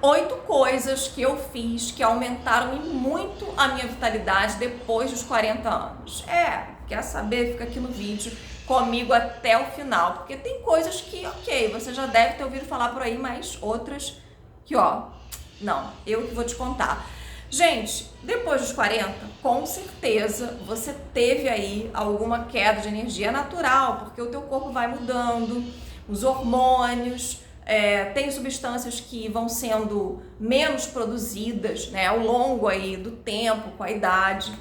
8 coisas que eu fiz que aumentaram e muito a minha vitalidade depois dos 40 anos. Quer saber? Fica aqui no vídeo comigo até o final, porque tem coisas que, ok, você já deve ter ouvido falar por aí, mas outras que, não, eu que vou te contar. Gente, depois dos 40, com certeza você teve aí alguma queda de energia natural, porque o teu corpo vai mudando, os hormônios, tem substâncias que vão sendo menos produzidas, né, ao longo aí do tempo, com a idade.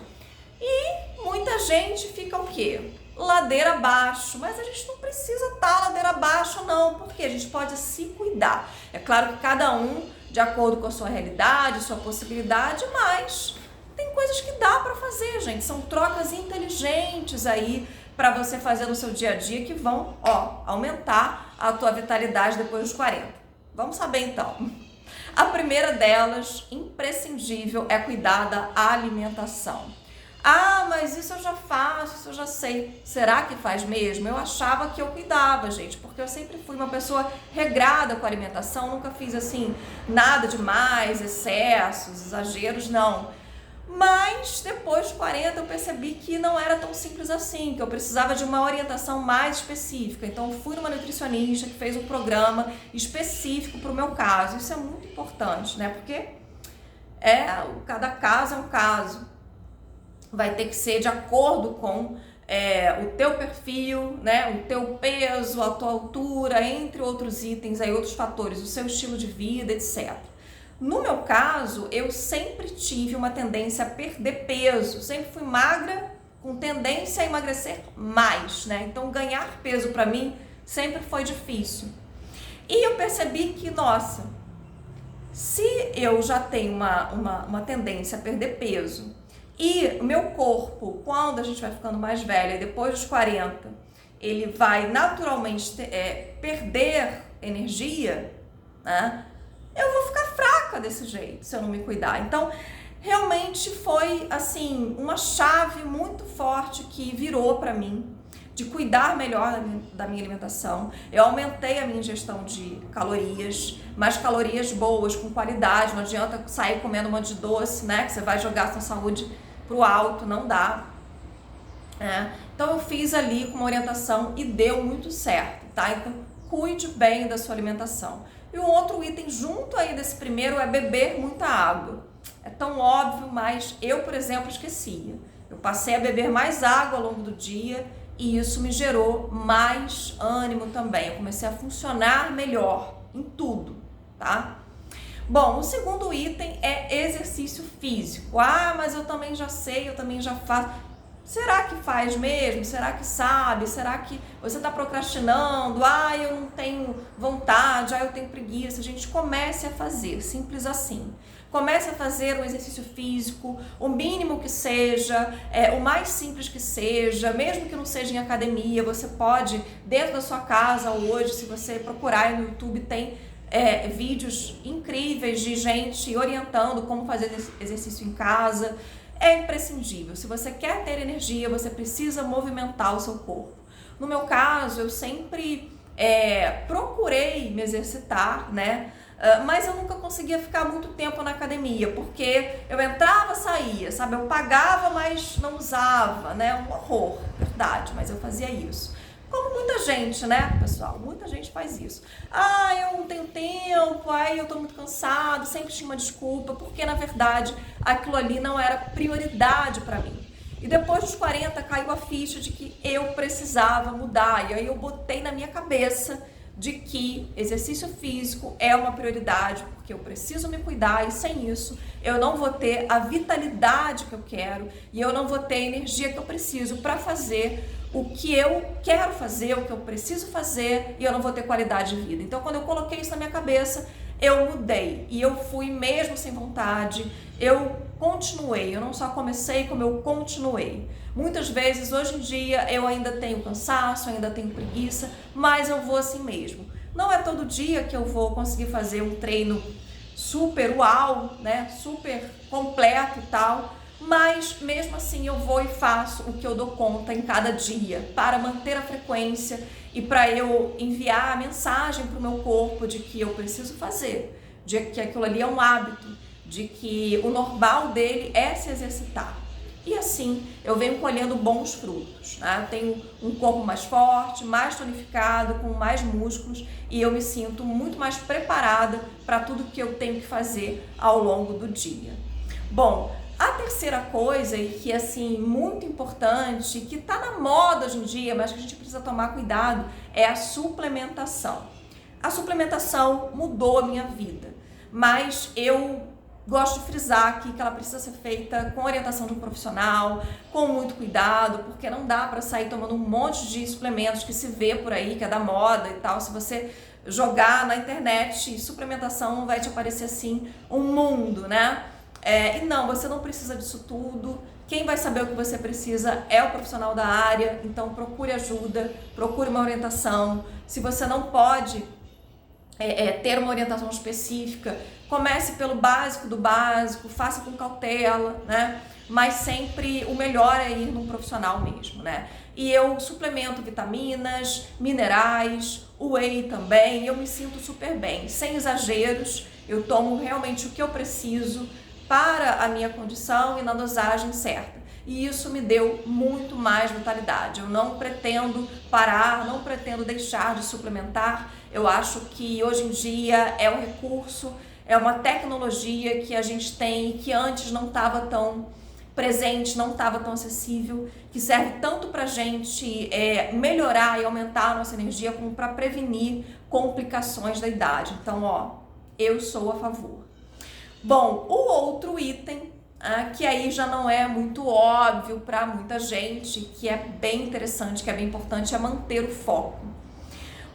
E muita gente fica o quê? Ladeira abaixo, mas a gente não precisa estar ladeira abaixo não, porque a gente pode se cuidar. É claro que cada um, de acordo com a sua realidade, sua possibilidade, mas tem coisas que dá para fazer, gente. São trocas inteligentes aí para você fazer no seu dia a dia que vão, aumentar a tua vitalidade depois dos 40. Vamos saber então. A primeira delas, imprescindível, é cuidar da alimentação. Mas isso eu já faço, isso eu já sei. Será que faz mesmo? Eu achava que eu cuidava, gente, porque eu sempre fui uma pessoa regrada com a alimentação, nunca fiz assim, nada demais, excessos, exageros, não. Mas depois dos 40 eu percebi que não era tão simples assim, que eu precisava de uma orientação mais específica. Então fui numa nutricionista que fez um programa específico para o meu caso. Isso é muito importante, né? Porque cada caso é um caso. Vai ter que ser de acordo com o teu perfil, né, o teu peso, a tua altura, entre outros itens, aí, outros fatores, o seu estilo de vida, etc. No meu caso, eu sempre tive uma tendência a perder peso, sempre fui magra, com tendência a emagrecer mais, né? Então ganhar peso para mim sempre foi difícil. E eu percebi que, nossa, se eu já tenho uma tendência a perder peso, e o meu corpo, quando a gente vai ficando mais velha, depois dos 40, ele vai naturalmente perder energia, né? Eu vou ficar fraca desse jeito, se eu não me cuidar. Então, realmente foi, assim, uma chave muito forte que virou para mim, de cuidar melhor da minha alimentação. Eu aumentei a minha ingestão de calorias, mas calorias boas, com qualidade. Não adianta sair comendo um monte de doce, né? Que você vai jogar sua saúde pro alto, não dá. Então eu fiz ali com uma orientação e deu muito certo, tá? Então cuide bem da sua alimentação. E o outro item junto aí desse primeiro é beber muita água. É tão óbvio, mas eu, por exemplo, esquecia. Eu passei a beber mais água ao longo do dia e isso me gerou mais ânimo também. Eu comecei a funcionar melhor em tudo, tá? Bom, o segundo item é exercício físico. Mas eu também já sei, eu também já faço. Será que faz mesmo? Será que sabe? Será que você está procrastinando? Eu não tenho vontade, eu tenho preguiça. Gente, comece a fazer, simples assim. Comece a fazer um exercício físico, o mínimo que seja, o mais simples que seja, mesmo que não seja em academia, você pode, dentro da sua casa hoje, se você procurar no YouTube, tem vídeos incríveis de gente orientando como fazer exercício em casa. É imprescindível. Se você quer ter energia, você precisa movimentar o seu corpo. No meu caso, eu sempre procurei me exercitar, né? Mas eu nunca conseguia ficar muito tempo na academia, porque eu entrava, saía, sabe? Eu pagava, mas não usava, né? Um horror, verdade, mas eu fazia isso. Como muita gente, né, pessoal? Muita gente faz isso. Eu não tenho tempo, eu tô muito cansado, sempre tinha uma desculpa, porque na verdade aquilo ali não era prioridade para mim. E depois dos 40 caiu a ficha de que eu precisava mudar. E aí eu botei na minha cabeça de que exercício físico é uma prioridade, porque eu preciso me cuidar e sem isso eu não vou ter a vitalidade que eu quero e eu não vou ter a energia que eu preciso para fazer o que eu quero fazer, o que eu preciso fazer, e eu não vou ter qualidade de vida. Então, quando eu coloquei isso na minha cabeça, eu mudei e eu fui mesmo sem vontade, eu continuei, eu não só comecei como eu continuei. Muitas vezes, hoje em dia, eu ainda tenho cansaço, ainda tenho preguiça, mas eu vou assim mesmo. Não é todo dia que eu vou conseguir fazer um treino super uau, né, super completo e tal, mas mesmo assim eu vou e faço o que eu dou conta em cada dia para manter a frequência e para eu enviar a mensagem para o meu corpo de que eu preciso fazer. de que aquilo ali é um hábito, de que o normal dele é se exercitar. E assim eu venho colhendo bons frutos, né? Eu tenho um corpo mais forte, mais tonificado, com mais músculos, e eu me sinto muito mais preparada para tudo que eu tenho que fazer ao longo do dia. Bom, a terceira coisa, e que assim, muito importante, que está na moda hoje em dia, mas que a gente precisa tomar cuidado, é a suplementação. A suplementação mudou a minha vida, mas eu gosto de frisar aqui que ela precisa ser feita com orientação de um profissional, com muito cuidado, porque não dá para sair tomando um monte de suplementos que se vê por aí, que é da moda e tal. Se você jogar na internet suplementação, vai te aparecer assim um mundo, né? E não, você não precisa disso tudo. Quem vai saber o que você precisa é o profissional da área, então procure ajuda, procure uma orientação. Se você não pode ter uma orientação específica, comece pelo básico do básico, faça com cautela, né? Mas sempre o melhor é ir num profissional mesmo, né? E eu suplemento vitaminas, minerais, whey também, e eu me sinto super bem, sem exageros. Eu tomo realmente o que eu preciso para a minha condição e na dosagem certa. E isso me deu muito mais vitalidade. Eu não pretendo parar, não pretendo deixar de suplementar. Eu acho que hoje em dia é um recurso, é uma tecnologia que a gente tem, que antes não estava tão presente, não estava tão acessível, que serve tanto para a gente melhorar e aumentar a nossa energia, como para prevenir complicações da idade. Então, eu sou a favor. Bom, o outro item, que aí já não é muito óbvio para muita gente, que é bem interessante, que é bem importante, é manter o foco.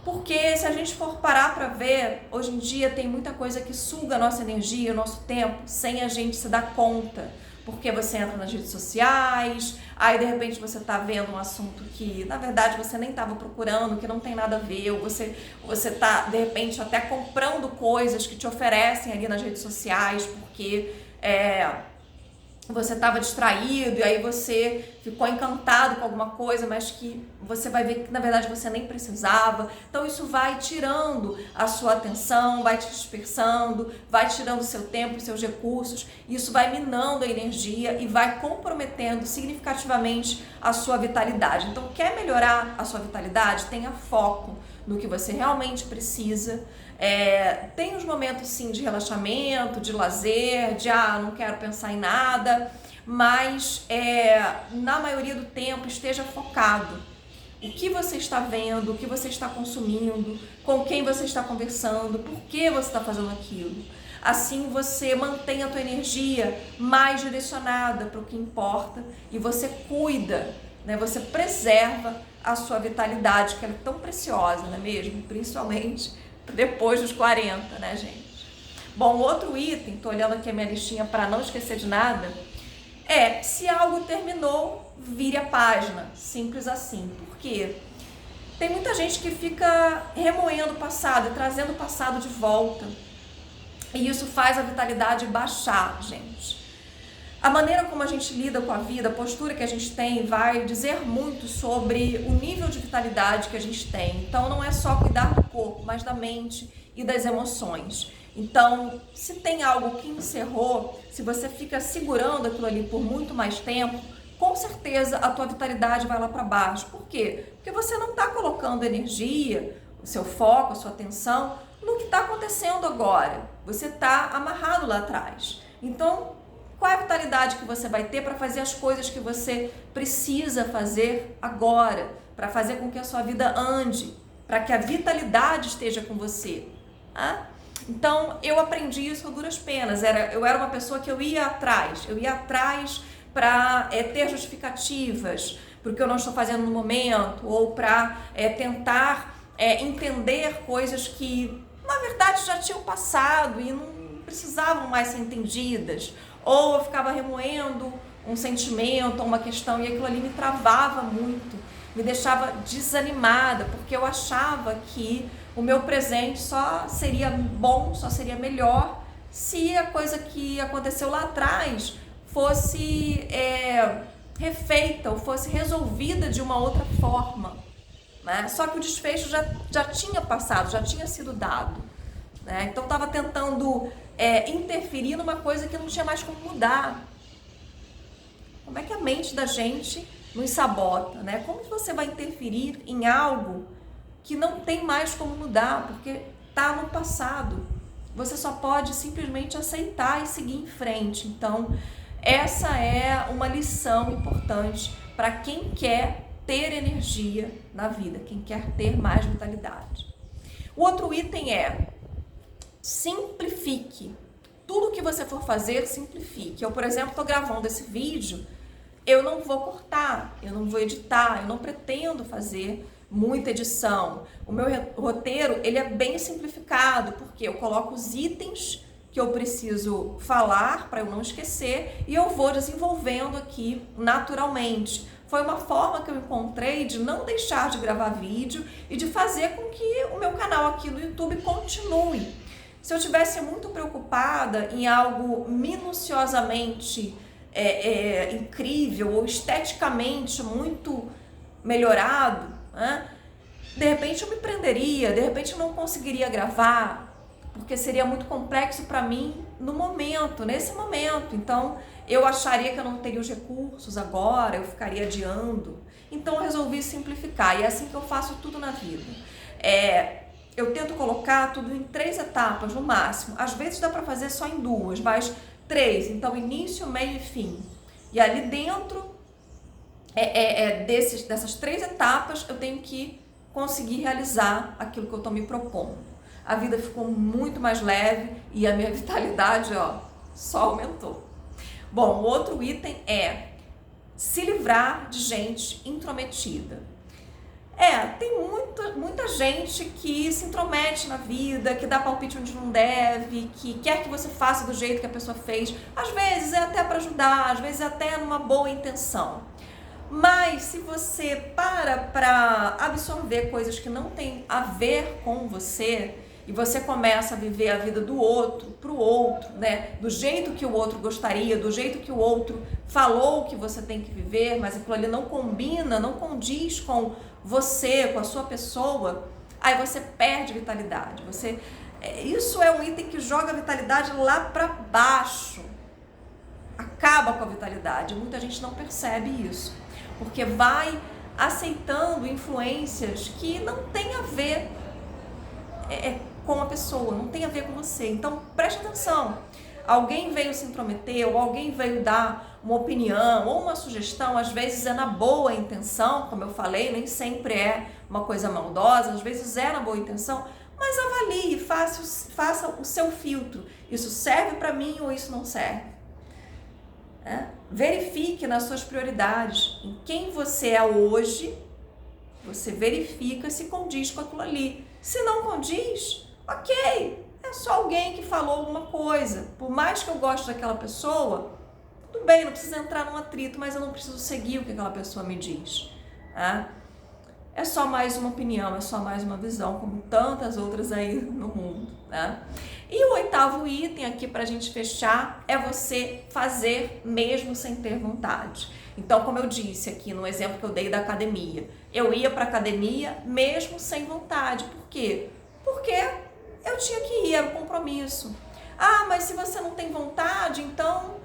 Porque se a gente for parar para ver, hoje em dia tem muita coisa que suga a nossa energia, o nosso tempo, sem a gente se dar conta. Porque você entra nas redes sociais, aí de repente você está vendo um assunto que na verdade você nem estava procurando, que não tem nada a ver, ou você está de repente até comprando coisas que te oferecem ali nas redes sociais, porque você estava distraído e aí você ficou encantado com alguma coisa, mas que você vai ver que na verdade você nem precisava. Então isso vai tirando a sua atenção, vai te dispersando, vai tirando o seu tempo, os seus recursos. Isso vai minando a energia e vai comprometendo significativamente a sua vitalidade. Então, quer melhorar a sua vitalidade? Tenha foco no que você realmente precisa. Tem uns momentos sim de relaxamento, de lazer, de não quero pensar em nada, mas na maioria do tempo esteja focado. O que você está vendo, o que você está consumindo, com quem você está conversando, por que você está fazendo aquilo. Assim você mantém a tua energia mais direcionada para o que importa e você cuida, né? Você preserva a sua vitalidade, que ela é tão preciosa, não é mesmo? Principalmente depois dos 40, né, gente? Bom, outro item, tô olhando aqui a minha listinha para não esquecer de nada, se algo terminou, vire a página, simples assim. Por quê? Tem muita gente que fica remoendo o passado e trazendo o passado de volta, e isso faz a vitalidade baixar, gente. A maneira como a gente lida com a vida, a postura que a gente tem, vai dizer muito sobre o nível de vitalidade que a gente tem. Então, não é só cuidar do corpo, mas da mente e das emoções. Então, se tem algo que encerrou, se você fica segurando aquilo ali por muito mais tempo, com certeza a tua vitalidade vai lá para baixo. Por quê? Porque você não está colocando energia, o seu foco, a sua atenção no que está acontecendo agora. Você está amarrado lá atrás. Então, qual é a vitalidade que você vai ter para fazer as coisas que você precisa fazer agora, para fazer com que a sua vida ande, para que a vitalidade esteja com você? Então, eu aprendi isso a duras penas. Eu era uma pessoa que eu ia atrás para ter justificativas porque eu não estou fazendo no momento, ou para tentar entender coisas que, na verdade, já tinham passado e não precisavam mais ser entendidas. Ou eu ficava remoendo um sentimento, uma questão, e aquilo ali me travava muito, me deixava desanimada, porque eu achava que o meu presente só seria bom, só seria melhor se a coisa que aconteceu lá atrás fosse refeita ou fosse resolvida de uma outra forma, né? Só que o desfecho já tinha passado, já tinha sido dado. né? Então estava tentando interferir numa coisa que não tinha mais como mudar. Como é que a mente da gente nos sabota, né? Como que você vai interferir em algo que não tem mais como mudar, porque está no passado? Você só pode simplesmente aceitar e seguir em frente. Então, essa é uma lição importante para quem quer ter energia na vida, quem quer ter mais vitalidade. O outro item é: simplifique. Tudo que você for fazer, simplifique. Eu, por exemplo, estou gravando esse vídeo, eu não vou cortar, eu não vou editar, eu não pretendo fazer muita edição. O meu roteiro, ele é bem simplificado, porque eu coloco os itens que eu preciso falar para eu não esquecer e eu vou desenvolvendo aqui naturalmente. Foi uma forma que eu encontrei de não deixar de gravar vídeo e de fazer com que o meu canal aqui no YouTube continue. Se eu tivesse muito preocupada em algo minuciosamente incrível ou esteticamente muito melhorado, né? De repente eu me prenderia, de repente eu não conseguiria gravar, porque seria muito complexo para mim no momento, nesse momento. Então eu acharia que eu não teria os recursos agora, eu ficaria adiando. Então eu resolvi simplificar, e é assim que eu faço tudo na vida. Eu tento colocar tudo em 3 etapas no máximo. Às vezes dá para fazer só em 2, mas 3. Então início, meio e fim. E ali dentro dessas 3 etapas eu tenho que conseguir realizar aquilo que eu estou me propondo. A vida ficou muito mais leve e a minha vitalidade, só aumentou. Bom, o outro item é se livrar de gente intrometida. Tem muita gente que se intromete na vida, que dá palpite onde não deve, que quer que você faça do jeito que a pessoa fez. Às vezes é até para ajudar, às vezes é até numa boa intenção. Mas se você para absorver coisas que não tem a ver com você e você começa a viver a vida do outro, pro outro, né? Do jeito que o outro gostaria, do jeito que o outro falou que você tem que viver, mas aquilo ali não combina, não condiz com você, com a sua pessoa, aí você perde vitalidade. Isso é um item que joga a vitalidade lá para baixo, acaba com a vitalidade. Muita gente não percebe isso, porque vai aceitando influências que não tem a ver com a pessoa, não tem a ver com você. Então preste atenção. Alguém veio se intrometer, ou alguém veio dar uma opinião ou uma sugestão, às vezes é na boa intenção, como eu falei, nem sempre é uma coisa maldosa, às vezes é na boa intenção, mas avalie, faça o seu filtro. Isso serve para mim ou isso não serve? Verifique nas suas prioridades, em quem você é hoje, você verifica se condiz com aquilo ali. Se não condiz, ok, é só alguém que falou alguma coisa. Por mais que eu goste daquela pessoa, tudo bem, não precisa entrar num atrito, mas eu não preciso seguir o que aquela pessoa me diz. É só mais uma opinião, é só mais uma visão, como tantas outras aí no mundo. E o 8º item aqui para a gente fechar é você fazer mesmo sem ter vontade. Então, como eu disse aqui no exemplo que eu dei da academia, eu ia para a academia mesmo sem vontade. Por quê? Porque eu tinha que ir, era um compromisso. Mas se você não tem vontade, então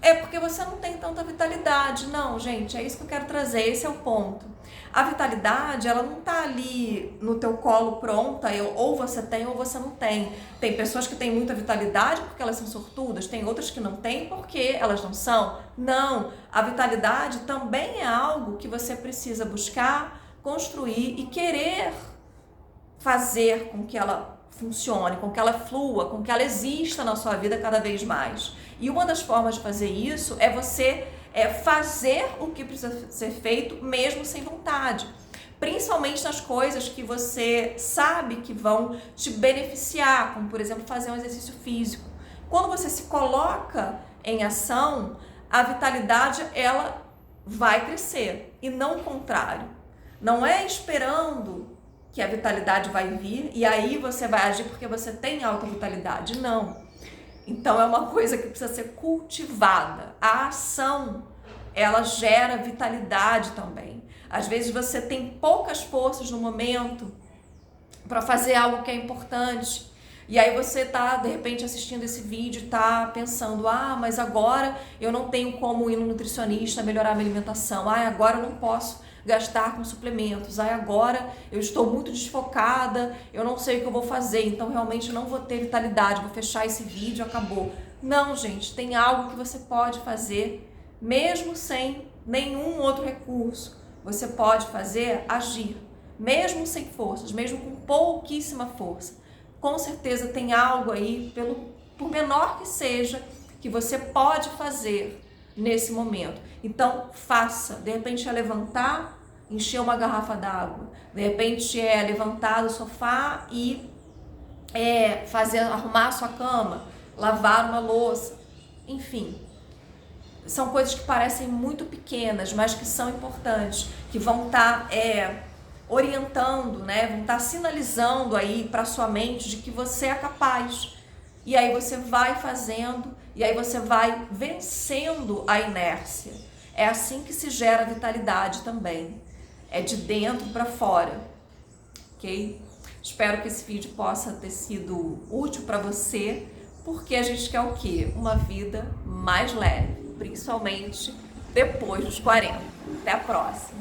é porque você não tem tanta vitalidade. Não, gente, é isso que eu quero trazer, esse é o ponto. A vitalidade, ela não tá ali no teu colo pronta, ou você tem ou você não tem. Tem pessoas que têm muita vitalidade porque elas são sortudas, tem outras que não têm porque elas não são. Não, a vitalidade também é algo que você precisa buscar, construir e querer fazer com que ela funcione, com que ela flua, com que ela exista na sua vida cada vez mais. E uma das formas de fazer isso é você fazer o que precisa ser feito mesmo sem vontade. Principalmente nas coisas que você sabe que vão te beneficiar, como por exemplo fazer um exercício físico. Quando você se coloca em ação, a vitalidade ela vai crescer e não o contrário. Não é esperando que a vitalidade vai vir e aí você vai agir porque você tem alta vitalidade. Não. Então é uma coisa que precisa ser cultivada. A ação, ela gera vitalidade também. Às vezes você tem poucas forças no momento para fazer algo que é importante. E aí você tá, de repente, assistindo esse vídeo e tá pensando, ah, mas agora eu não tenho como ir no nutricionista, melhorar a minha alimentação, ah, agora eu não posso gastar com suplementos, ah, agora eu estou muito desfocada, eu não sei o que eu vou fazer, então realmente eu não vou ter vitalidade, vou fechar esse vídeo, acabou. Não, gente, tem algo que você pode fazer, mesmo sem nenhum outro recurso. Você pode fazer agir, mesmo sem forças, mesmo com pouquíssima força. Com certeza tem algo aí, por menor que seja, que você pode fazer nesse momento. Então, faça. De repente é levantar, encher uma garrafa d'água. De repente é levantar do sofá e arrumar a sua cama, lavar uma louça. Enfim, são coisas que parecem muito pequenas, mas que são importantes, que vão estar orientando, né? Vão estar sinalizando aí para sua mente de que você é capaz. E aí você vai fazendo, e aí você vai vencendo a inércia. É assim que se gera vitalidade também. É de dentro para fora, ok? Espero que esse vídeo possa ter sido útil para você, porque a gente quer o quê? Uma vida mais leve, principalmente depois dos 40. Até a próxima!